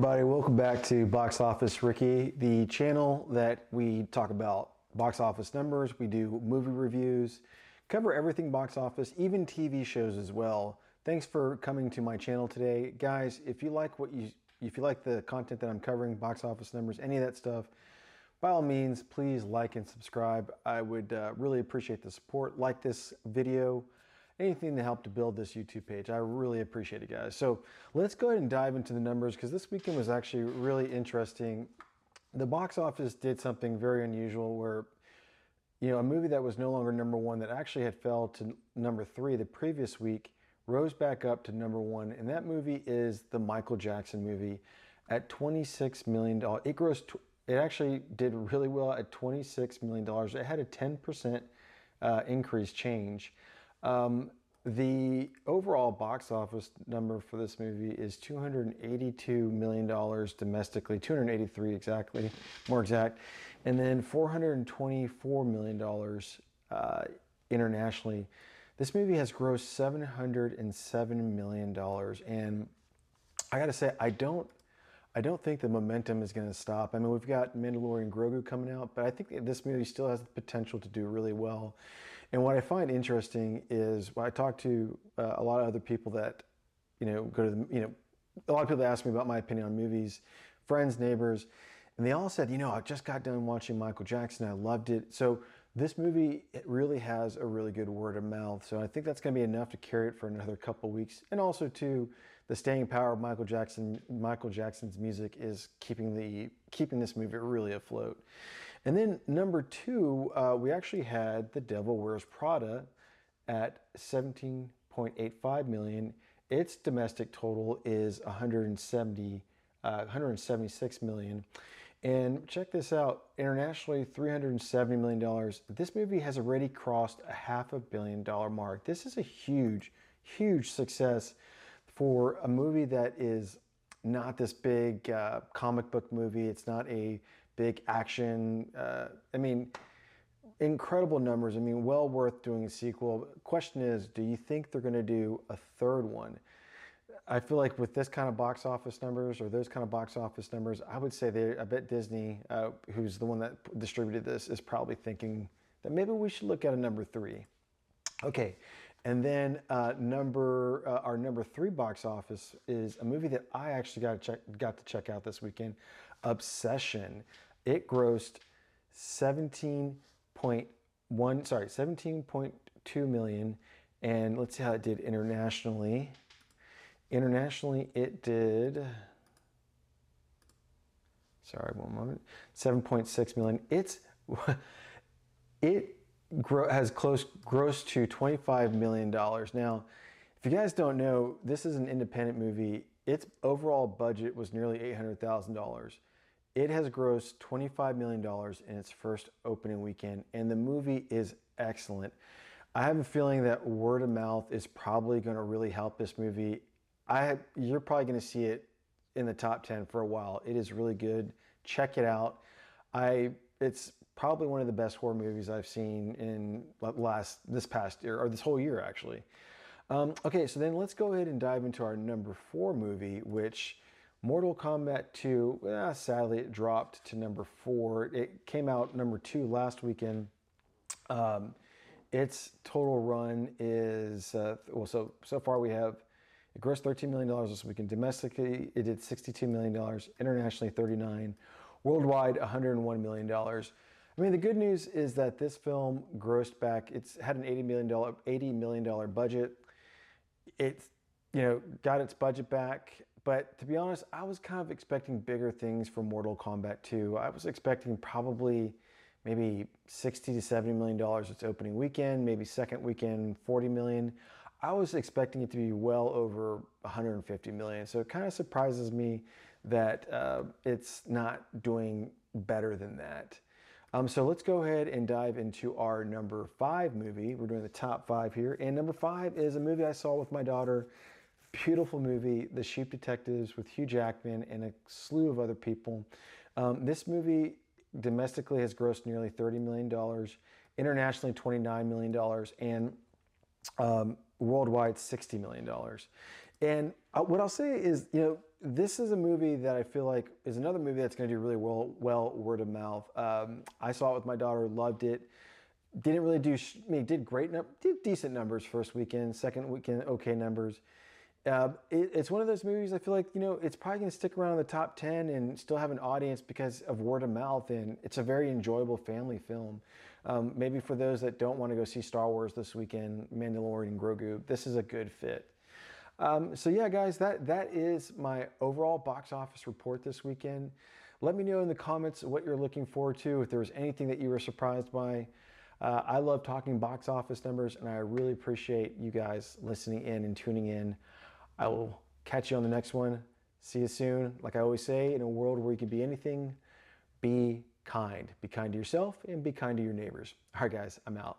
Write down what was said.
everybody, welcome back to Box Office Ricky, the channel that we talk about box office numbers, we do movie reviews, cover everything box office, even TV shows as well. Thanks for coming to my channel today. Guys, if you like the content that I'm covering, box office numbers, any of that stuff, by all means, please like and subscribe. I would really appreciate the support. Like this video, anything to help to build this YouTube page. I really appreciate it, guys. So let's go ahead and dive into the numbers because this weekend was actually really interesting. The box office did something very unusual where, you know, a movie that was no longer number one that actually had fell to number 3 the previous week rose back up to number 1. And that movie is the Michael Jackson movie at $26 million. It actually did really well at $26 million. It had a 10% increase change. The overall box office number for this movie is $282 million domestically, 283 exactly, more exact, and then $424 million internationally. This movie has grossed $707 million, and I gotta say, I don't think the momentum is going to stop. I mean, we've got Mandalorian Grogu coming out, but I think that this movie still has the potential to do really well. And what I find interesting is when I talk to a lot of other people that, you know, go to the, you know, a lot of people ask me about my opinion on movies, friends, neighbors, and they all said, you know, I just got done watching Michael Jackson. I loved it. So this movie, it really has a really good word of mouth. So I think that's going to be enough to carry it for another couple of weeks. And also too, the staying power of Michael Jackson's music is keeping this movie really afloat. And then number 2, we actually had The Devil Wears Prada at $17.85 million. Its domestic total is $176 million. And check this out, internationally, $370 million. This movie has already crossed a $500 million mark. This is a huge, huge success for a movie that is not this big comic book movie. It's not a big action. I mean, incredible numbers. I mean, well worth doing a sequel. Question is, do you think they're going to do a third one? I feel like with this kind of box office numbers or those kind of box office numbers, I would say I bet Disney, who's the one that distributed this, is probably thinking that maybe we should look at a number 3. Okay, and then our number 3 box office is a movie that I actually got to check out this weekend, Obsession. It grossed $17.2 million, and let's see how it did internationally. Internationally, it did, sorry, one moment, $7.6 million. It has grossed to $25 million. Now, if you guys don't know, this is an independent movie. Its overall budget was nearly $800,000. It has grossed $25 million in its first opening weekend, and the movie is excellent. I have a feeling that word of mouth is probably going to really help this movie. You're probably going to see it in the top 10 for a while. It is really good. Check it out. It's probably one of the best horror movies I've seen in this past year, or this whole year actually. Okay, so then let's go ahead and dive into our number 4 movie, which Mortal Kombat 2, sadly it dropped to number 4. It came out number 2 last weekend. Its total run is, so far we have, it grossed $13 million this weekend. Domestically, it did $62 million. Internationally, $39 million. Worldwide, $101 million. I mean, the good news is that this film grossed back. It's had an $80 million budget. It's, you know, got its budget back. But to be honest, I was kind of expecting bigger things from Mortal Kombat 2. I was expecting probably maybe $60 to $70 million its opening weekend, maybe second weekend, $40 million. I was expecting it to be well over $150 million. So it kind of surprises me that it's not doing better than that. So let's go ahead and dive into our number 5 movie. We're doing the top 5 here. And number 5 is a movie I saw with my daughter. Beautiful movie, The Sheep Detectives with Hugh Jackman and a slew of other people. This movie domestically has grossed nearly $30 million, internationally $29 million, and worldwide $60 million. And what I'll say is, you know, this is a movie that I feel like is another movie that's going to do really well word of mouth. I saw it with my daughter, loved it. Didn't really do, I mean, did did decent numbers first weekend, second weekend, okay numbers. It's one of those movies I feel like, it's probably going to stick around in the top 10 and still have an audience because of word of mouth. And it's a very enjoyable family film. Maybe for those that don't want to go see Star Wars this weekend, Mandalorian and Grogu, this is a good fit. So yeah, guys, that is my overall box office report this weekend. Let me know in the comments what you're looking forward to, if there was anything that you were surprised by. I love talking box office numbers, and I really appreciate you guys listening in and tuning in. I will catch you on the next one. See you soon. Like I always say, in a world where you can be anything, be kind. Be kind to yourself and be kind to your neighbors. All right, guys, I'm out.